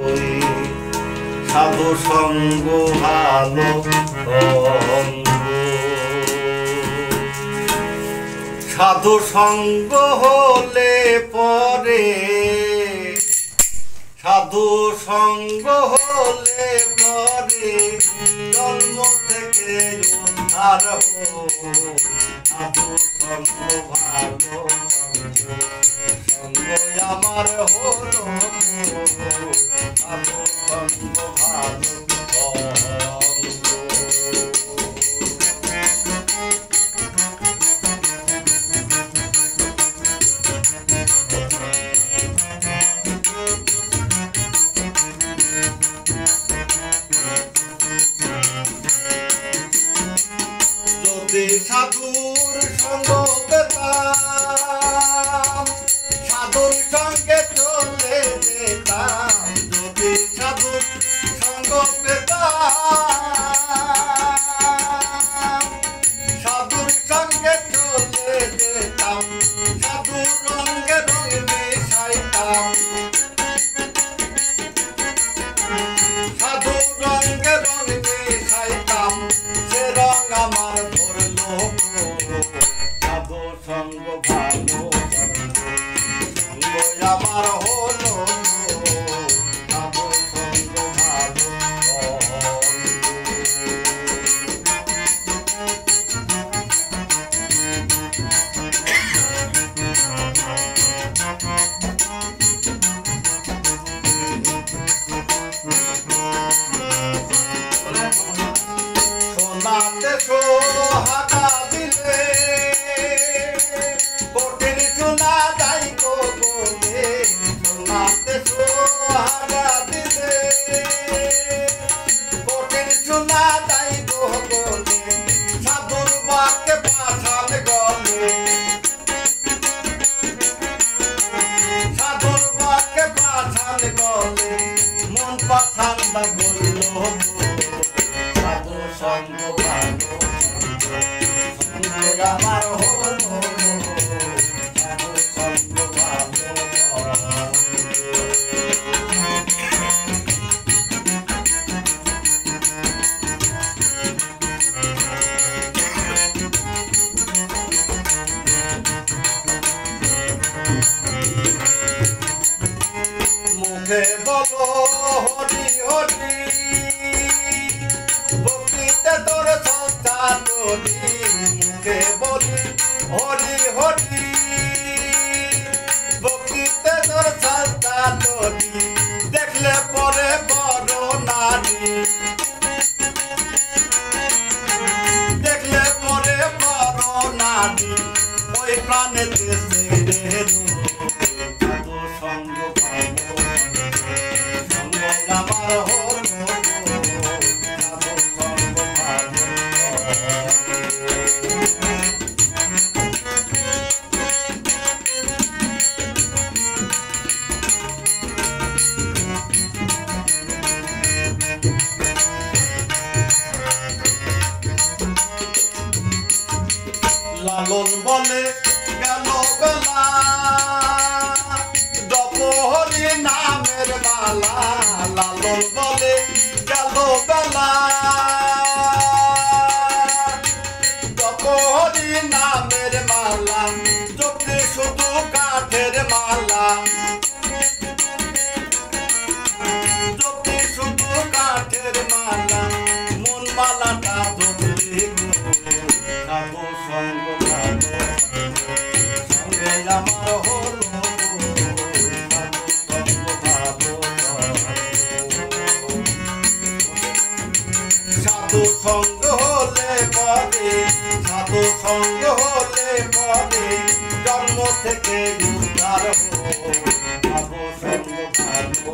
ওই সাধু সঙ্গ ভালো সঙ্গ, সাধু সঙ্গ হলে পরে, সাধু সঙ্গ হলে পরে জন্ম থেকে উদ্ধার হয়। সাধু সঙ্গ ভালো সঙ্গ আমার হলো, সাধু সঙ্গ ভালো সাধুর সঙ্গ পেতাম, সাধুর সঙ্গে চলে যেতাম। যদি সাধুর সঙ্গ পেতাম, সাধুর সঙ্গে চলে যেতাম। সাধুর রঙে রঙ মেশাইতাম, সাধুর রঙে রঙ মেশাইতাম। সে রঙ আমার সাধু সঙ্গ ভালো সঙ্গ আমার হলো, সাধু সঙ্গ ভালো। সোনাতে সোহাগা দিলে কোটির সোনা যাই গো বলে, সোনাতে সোহাগা দিলে কোটির সোনা যাই গো বলে। সাধুর বাকে পাঠান গলে, সাধুর বাকে পাঠান গলে। মন পাঠান বা বলল সাধু সঙ্গ ভালো সঙ্গ আমার হলো, সাধু সঙ্গ ভালো। মুখে বলো হরি হরি, ভক্তিতে তোর সত্তা তোরি। মুখে বলি হরি হরি, ভক্তিতে তোর সত্তা তোরি। দেখলে পরে বড় নারী, দেখলে পরে বড় নারী। ওই প্রাণেতে সাধু সঙ্গ ভালো সঙ্গ আমার হলো, সাধু সঙ্গ ভালো। লালন বলে গেল বেলা, জপ হরি নামের মালা। লালন বলে গেল বেলা, জপ হরি নামের মালা। জপে শুধু কাঠের মালা, জপে শুধু কাঠের মালা। মন মালাটা জপলে সাধু সঙ্গ ভালো সঙ্গ আমার হলো, সাধু সঙ্গ ভালো। সাধু সঙ্গ হলে পরে, সাধু সঙ্গ হলে পরে জন্ম থেকে উদ্ধার হয়। সাধু সঙ্গ ভালো।